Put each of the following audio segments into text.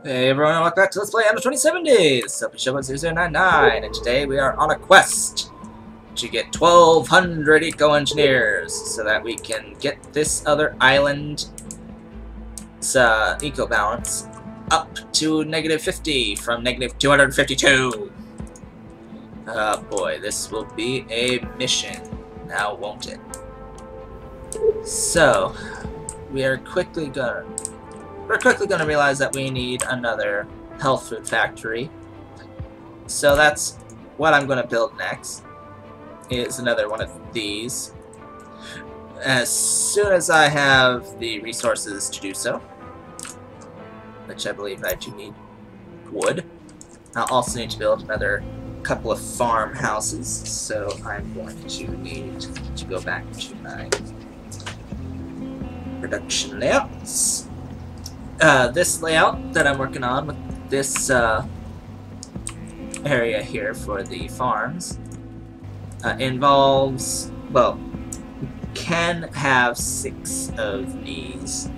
Hey everyone, welcome back to Let's Play Anno 2070! This is LPShowboat0099, and today we are on a quest to get 1,200 eco-engineers so that we can get this other island's eco-balance up to -50 from -252. Oh boy, this will be a mission, now won't it? So, we're quickly gonna realize that we need another health food factory. So that's what I'm gonna build next, is another one of these. As soon as I have the resources to do so, which I believe I do need wood. I'll also need to build another couple of farmhouses, so I'm going to need to go back to my production layouts. This layout that I'm working on with this area here for the farms involves, well, can have 6 of these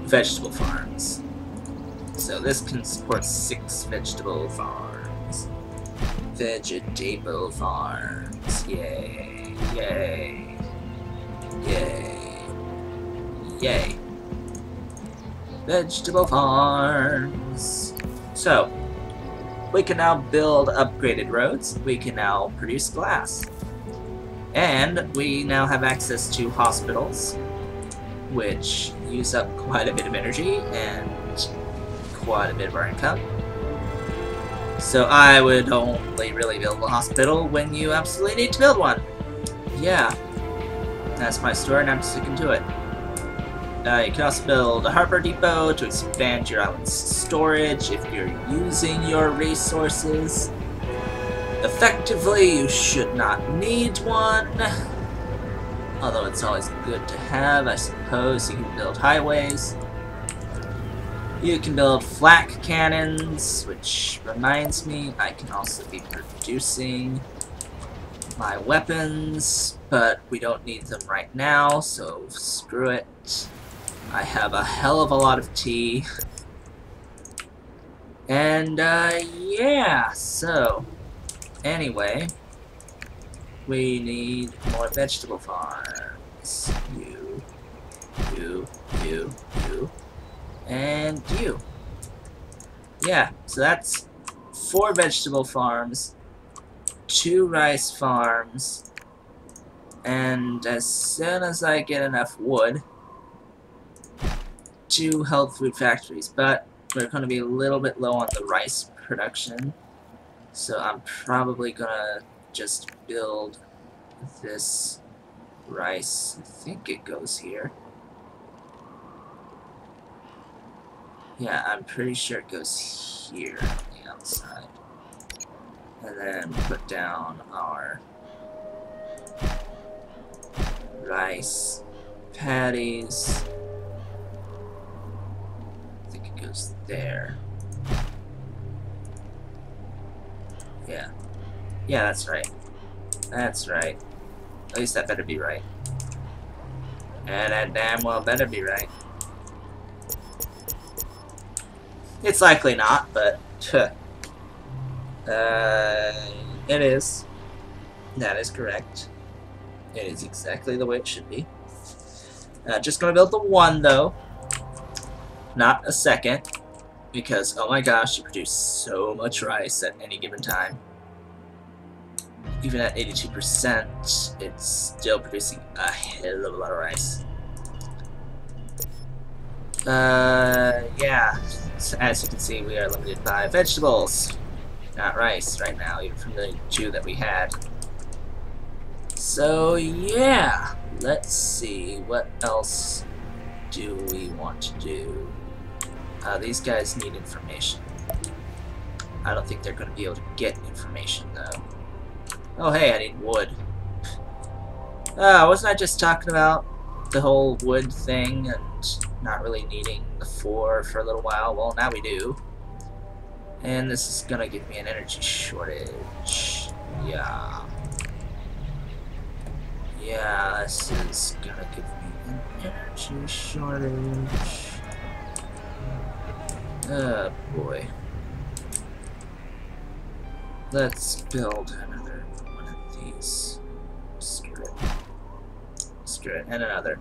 vegetable farms. So this can support 6 vegetable farms. Vegetable farms. Yay. Yay. Yay. Yay. Vegetable farms. So, we can now build upgraded roads. We can now produce glass. And we now have access to hospitals, which use up quite a bit of energy and quite a bit of our income. So I would only really build a hospital when you absolutely need to build one. Yeah. That's my story and I'm sticking to it. You can also build a harbor depot to expand your island's storage if you're using your resources. Effectively, you should not need one. Although it's always good to have, I suppose. You can build highways. You can build flak cannons, which reminds me, I can also be producing my weapons, but we don't need them right now, so screw it. I have a hell of a lot of tea. And, yeah, so, anyway, we need more vegetable farms. You, and you. Yeah, so that's 4 vegetable farms, 2 rice farms, and as soon as I get enough wood, 2 health food factories, but we're going to be a little bit low on the rice production, so I'm probably gonna just build this rice. I think it goes here. Yeah, I'm pretty sure it goes here on the outside. And then put down our rice patties. I think it goes there. Yeah. Yeah, that's right. That's right. At least that better be right. And that damn well better be right. It's likely not, but it is. That is correct. It is exactly the way it should be. Just gonna build the 1 though, not a 2nd, because oh my gosh, you produce so much rice at any given time. Even at 82%, it's still producing a hell of a lot of rice. Yeah. So as you can see, we are limited by vegetables, not rice right now, even from the 2 that we had. So yeah, let's see, what else do we want to do? These guys need information. I don't think they're going to be able to get information though. Oh hey, I need wood. Wasn't I just talking about the whole wood thing and not really needing the 4 for a little while? Well, now we do. And this is gonna give me an energy shortage. Yeah. Yeah, this is gonna give me an energy shortage. Oh boy. Let's build another one of these. Screw it. Screw it. And another.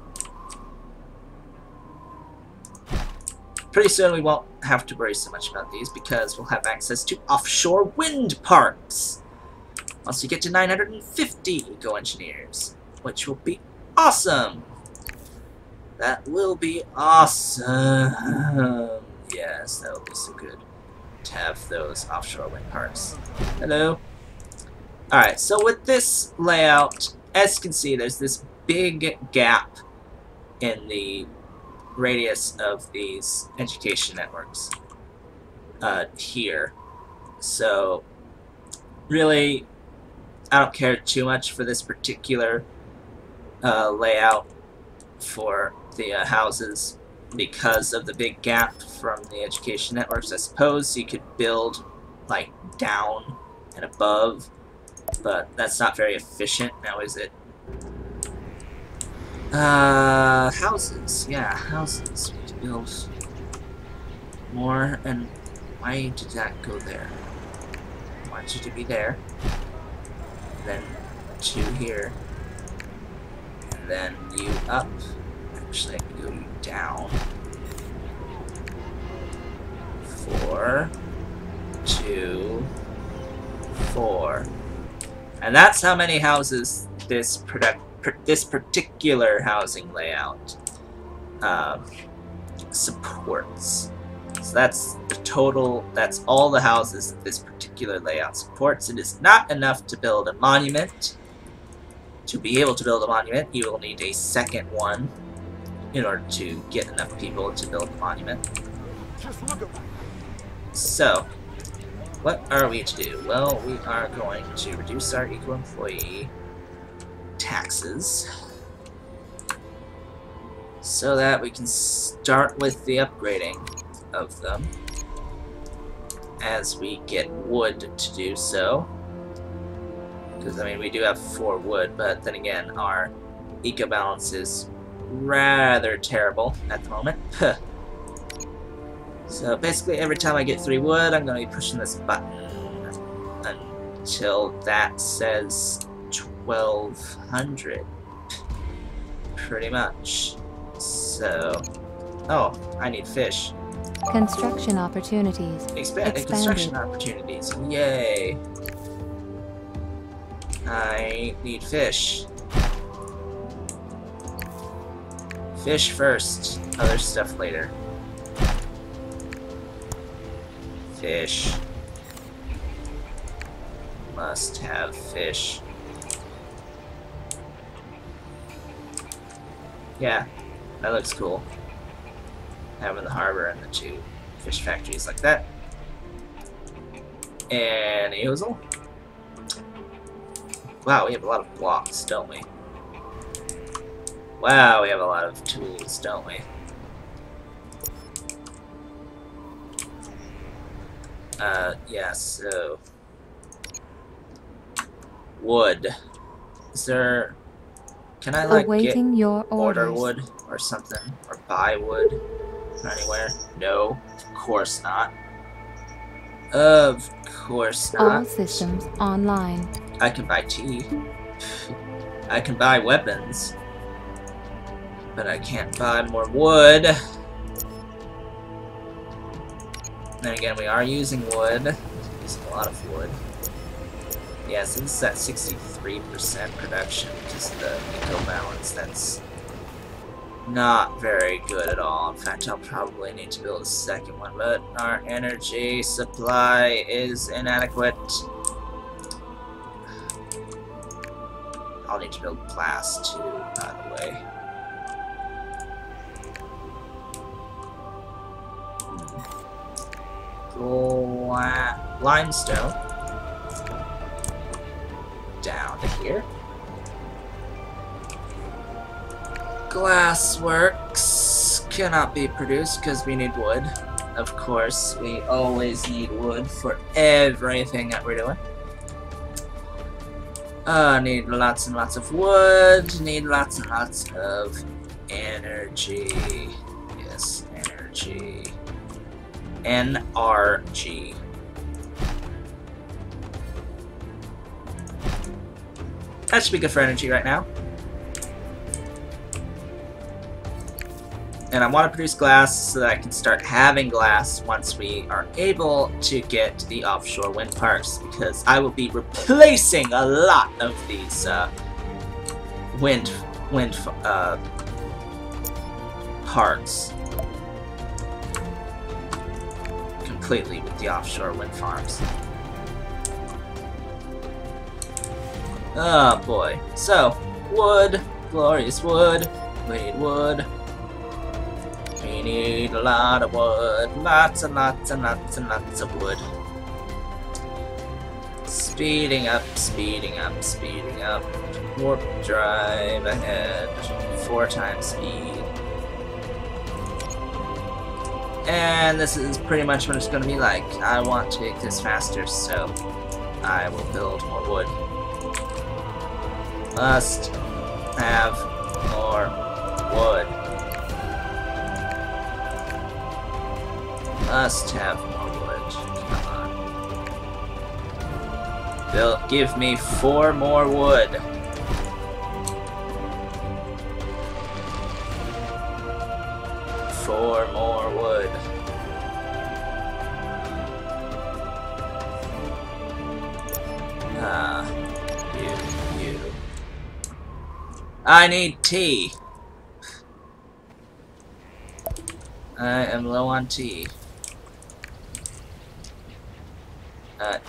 Pretty soon we won't have to worry so much about these because we'll have access to offshore wind parks. Once we get to 950 eco-engineers, which will be awesome. That will be awesome. Yes, that will be so good to have those offshore wind parks. Hello. Alright, so with this layout, as you can see, there's this big gap in the radius of these education networks here. So, really, I don't care too much for this particular layout for the houses because of the big gap from the education networks. I suppose you could build like down and above, but that's not very efficient now, is it? Houses. Yeah, houses. We need to build more. And why did that go there? I want you to be there. Then 2 here. And then you up. Actually, I can go you down. 4, 2, 4. And that's how many houses this particular housing layout supports. So that's the total, that's all the houses that this particular layout supports. It is not enough to build a monument. To be able to build a monument, you will need a second one in order to get enough people to build a monument. So, what are we to do? Well, we are going to reduce our eco-employee taxes so that we can start with the upgrading of them as we get wood to do so. Because, I mean, we do have 4 wood, but then again, our eco-balance is rather terrible at the moment. So basically, every time I get 3 wood, I'm going to be pushing this button until that says 1200. Pretty much. So, oh, I need fish. Construction opportunities. Expanded construction opportunities. Yay. I need fish. Fish first, other stuff later. Fish. Must have fish. Yeah, that looks cool. Having the harbor and the 2 fish factories like that. And a ozel. Wow, we have a lot of blocks, don't we? Wow, we have a lot of tools, don't we? Yeah, so... wood. Is there... Can I, like, awaiting get your order orders. wood or something? Or buy wood from anywhere? No, of course not. Of course not. All systems online. I can buy tea. I can buy weapons. But I can't buy more wood. Then again, we are using wood. Using a lot of wood. Yeah, so this is at 63% production, just the eco-balance. That's not very good at all. In fact, I'll probably need to build a second one, but our energy supply is inadequate. I'll need to build glass too, by the way. Limestone. Down to here. Glass works cannot be produced because we need wood. Of course, we always need wood for everything that we're doing. Need lots and lots of wood. Need lots and lots of energy. Yes, energy. NRG. That should be good for energy right now. And I want to produce glass so that I can start having glass once we are able to get the offshore wind parks, because I will be replacing a lot of these wind parks completely with the offshore wind farms. Oh boy. So, wood, glorious wood, we need wood. We need a lot of wood, lots and lots and lots and lots of wood. Speeding up, speeding up, speeding up. Warp drive ahead, 4 times speed. And this is pretty much what it's going to be like. I want to make this faster, so I will build more wood. Must have more wood. Must have more wood. Come on. Give me 4 more wood. Four more wood. You. I need tea. I am low on tea.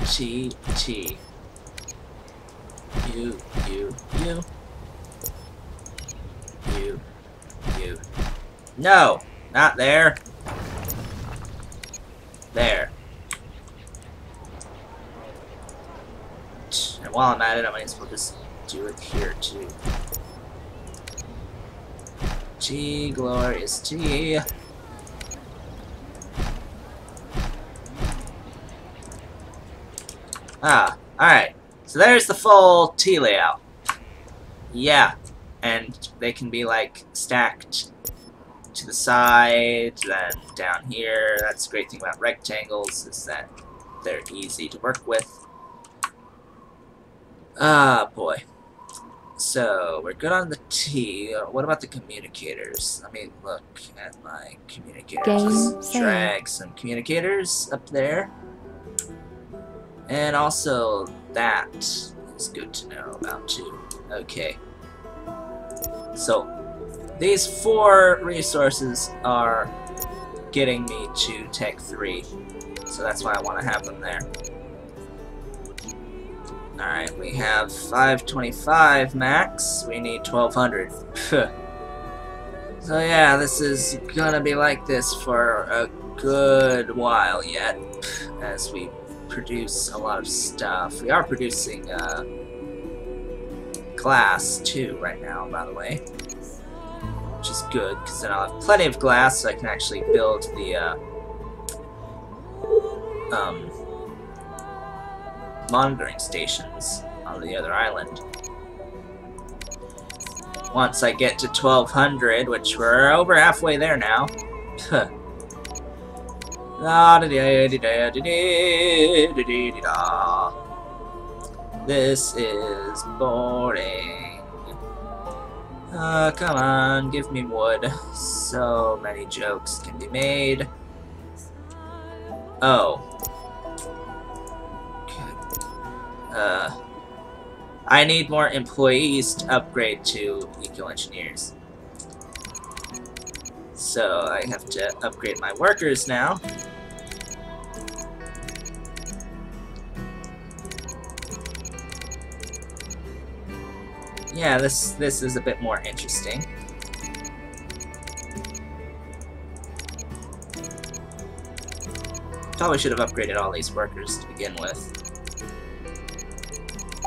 Tea. You. No! Not there. There. And while I'm at it, I might as well just do it here too. Tea, glorious tea. Alright. So there's the full tea layout. Yeah. And they can be like stacked to the side, then down here. That's the great thing about rectangles, is that they're easy to work with. Boy. So, we're good on the T. What about the communicators? Let me look at my communicators. Just drag some communicators up there. And also, that is good to know about too. Okay. So, these 4 resources are getting me to Tech 3, so that's why I want to have them there. Alright, we have 525 max, we need 1200. So yeah, this is gonna be like this for a good while yet, as we produce a lot of stuff. We are producing glass too right now, by the way, which is good, because then I'll have plenty of glass so I can actually build the monitoring stations on the other island. Once I get to 1200, which we're over halfway there now. This is boring. Come on, give me wood. So many jokes can be made. Oh. I need more employees to upgrade to eco-engineers. So I have to upgrade my workers now. Yeah, this is a bit more interesting. Probably should have upgraded all these workers to begin with.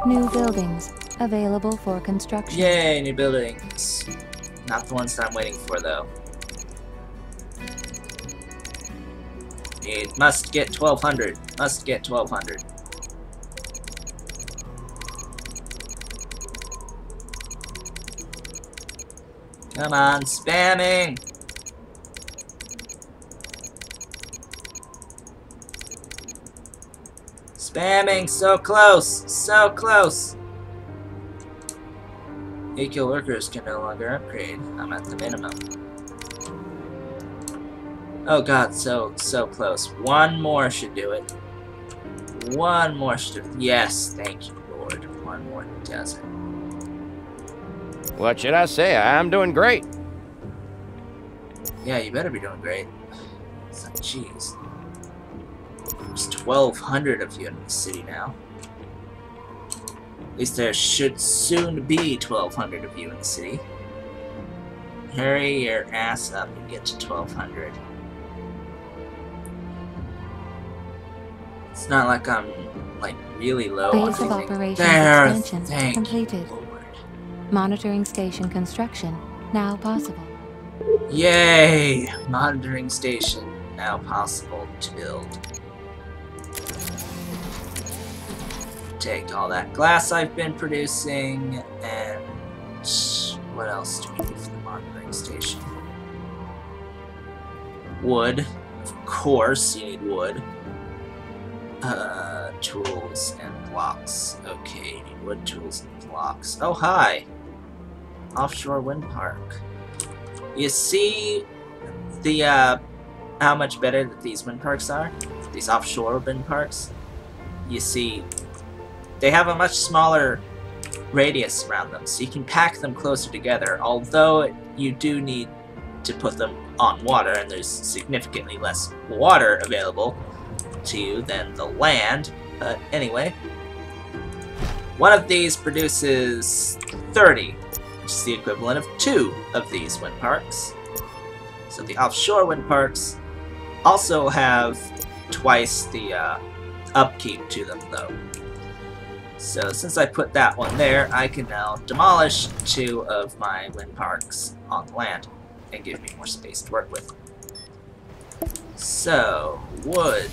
New buildings available for construction. Yay, new buildings. Not the ones that I'm waiting for, though. Must get 1200. Must get 1200. Come on, spamming! Spamming, so close, so close. Eco workers can no longer upgrade. I'm at the minimum. Oh god, so close. One more should do it. One more should do it. Yes, thank you, Lord. One more does it. What should I say? I'm doing great. Yeah, you better be doing great. It's like, jeez. There's 1,200 of you in the city now. At least there should soon be 1,200 of you in the city. Hurry your ass up and get to 1,200. It's not like I'm, like, really low on Base of anything. operations There, expansion thank completed. you, Lord. Monitoring station construction now possible. Yay! Monitoring station now possible to build. Take all that glass I've been producing, and what else do we need for the monitoring station? Wood. Of course you need wood. Tools and blocks. Okay, you need wood, tools, and blocks. Oh, hi! Offshore wind park. You see the, how much better that these wind parks are? These offshore wind parks? You see, they have a much smaller radius around them, so you can pack them closer together, although you do need to put them on water, and there's significantly less water available to you than the land. But anyway, one of these produces 30, which is the equivalent of 2 of these wind parks. So the offshore wind parks also have twice the upkeep to them, though. So since I put that one there, I can now demolish 2 of my wind parks on the land and give me more space to work with. So, wood.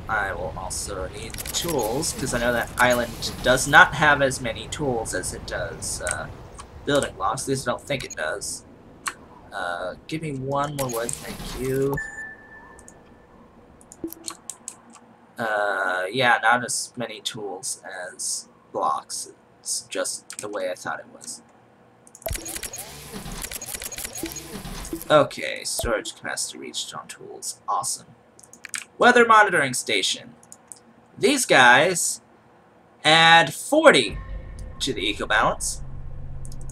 I will also need tools, because I know that island does not have as many tools as it does building blocks. At least I don't think it does. Give me 1 more wood, thank you. Yeah, not as many tools as blocks. It's just the way I thought it was. Okay, storage capacity reached on tools. Awesome. Weather monitoring station. These guys add 40 to the ecobalance.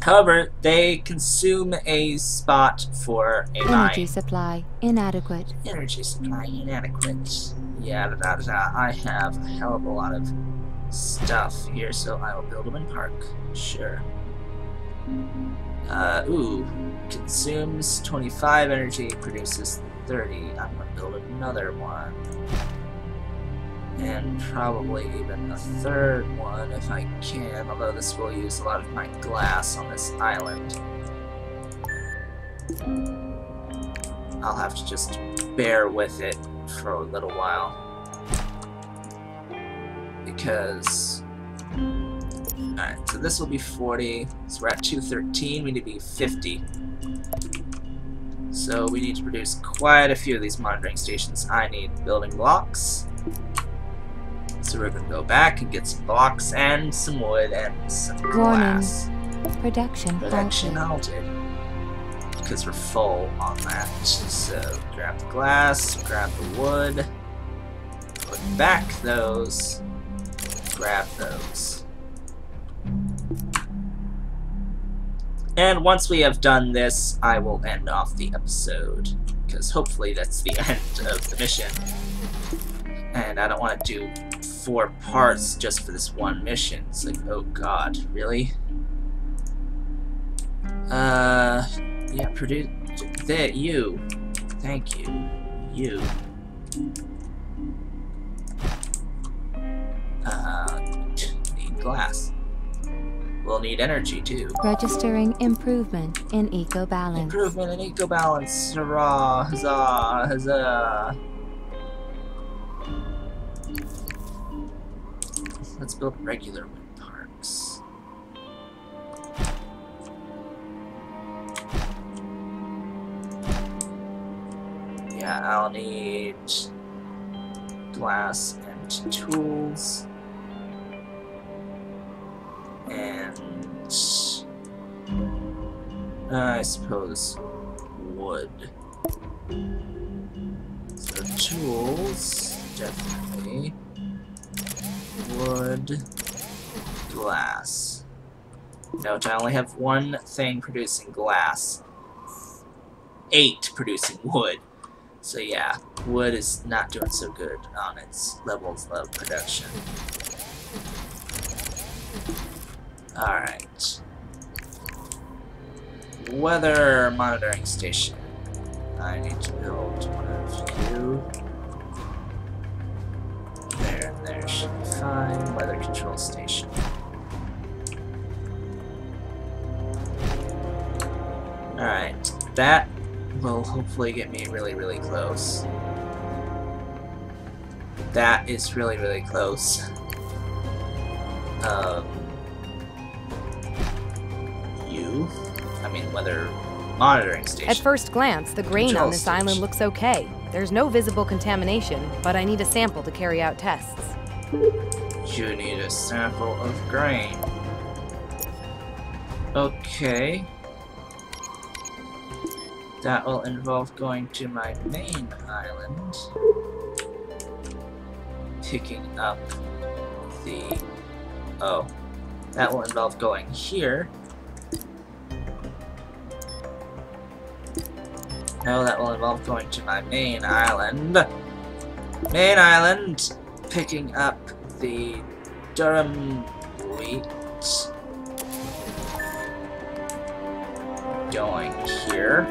However, they consume a spot for a mine. Energy supply inadequate. Energy supply inadequate. Yeah, I have a hell of a lot of stuff here, so I will build a wind park. Sure. Ooh. Consumes 25 energy, produces 30. I'm gonna build another one. And probably even a third one if I can, although this will use a lot of my glass on this island. I'll have to just bear with it for a little while. Because... Alright, so this will be 40. So we're at 213, we need to be 50. So we need to produce quite a few of these monitoring stations. I need building blocks. So we're gonna go back and get some blocks and some wood and some glass. Warning. Production halted. Because we're full on that. So grab the glass, grab the wood, put back those, grab those. And once we have done this, I will end off the episode, because hopefully that's the end of the mission. And I don't want to do 4 parts just for this one mission. It's like, oh god, really? Yeah, produce that you. Thank you. You. Need glass. We'll need energy too. Registering improvement in ecobalance. Improvement in ecobalance. Hurrah! Huzzah! Huzzah! Let's build regular wind parks. Yeah, I'll need glass and tools. And I suppose wood. So tools, definitely. Wood, glass. Note, I only have one thing producing glass. 8 producing wood. So yeah, wood is not doing so good on its levels of production. Alright. Weather monitoring station. I need to build one of you. There and there should be fine. Weather control station. Alright, that will hopefully get me really, really close. That is really, really close. Weather monitoring station. At first glance, the grain on this island looks okay. There's no visible contamination, but I need a sample to carry out tests. You need a sample of grain. Okay. That will involve going to my main island, picking up the... Oh. That will involve going here. No, that will involve going to my main island. Main island, picking up the Durham wheat. Going here.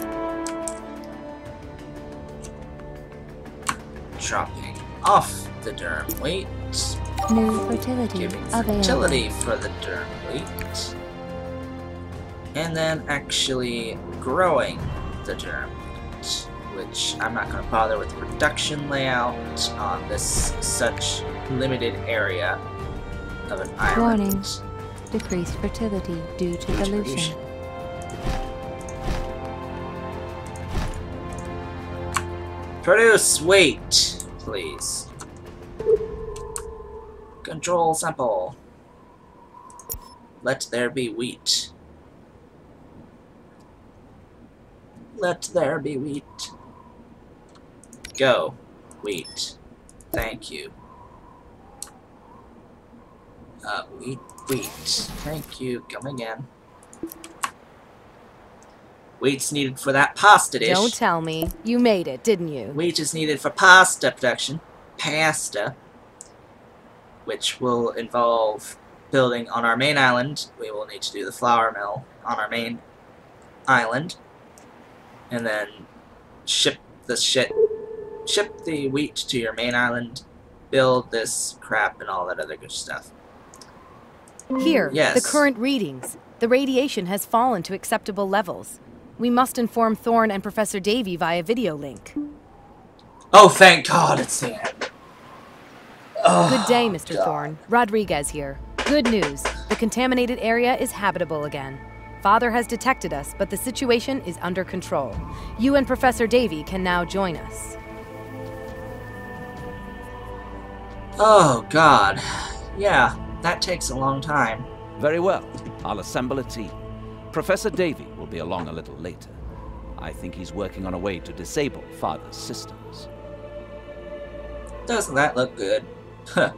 Dropping off the Durham wheat. New fertility Giving available. fertility for the Durham wheat. And then actually growing the Durham wheat, which I'm not going to bother with the production layout on this such limited area of an island. Warning. Decreased fertility due to pollution. Produce wheat, please. Control sample. Let there be wheat. Let there be wheat. Go. Wheat. Thank you. Wheat. Thank you. Come again. Wheat's needed for that pasta dish. Don't tell me. You made it, didn't you? Wheat is needed for pasta production. Pasta. Which will involve building on our main island. We will need to do the flour mill on our main island. And then ship the wheat to your main island, build this crap and all that other good stuff. Here, yes. The current readings. The radiation has fallen to acceptable levels. We must inform Thorne and Professor Davy via video link. Oh, thank God it's the end. Oh, Good day, Mr. God. Thorne. Rodriguez here. Good news. The contaminated area is habitable again. Father has detected us, but the situation is under control. You and Professor Davy can now join us. Oh, God. Yeah, that takes a long time. Very well. I'll assemble a team. Professor Davy will be along a little later. I think he's working on a way to disable Father's systems. Doesn't that look good? Huh.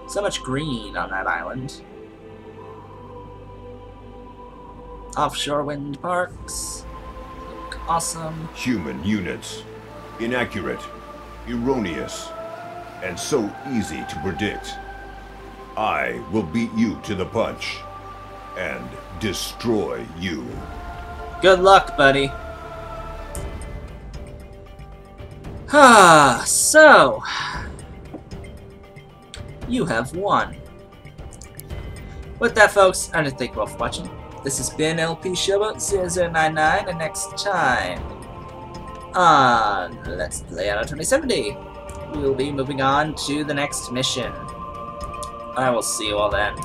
So much green on that island. Offshore wind parks. Look awesome. Human units. Inaccurate. Erroneous. And so easy to predict. I will beat you to the punch. And destroy you. Good luck, buddy. Ah, so... You have won. With that, folks, I want to thank you all for watching. This has been LPShowboat0099, and next time on Let's Play Anno 2070, we will be moving on to the next mission. I will see you all then.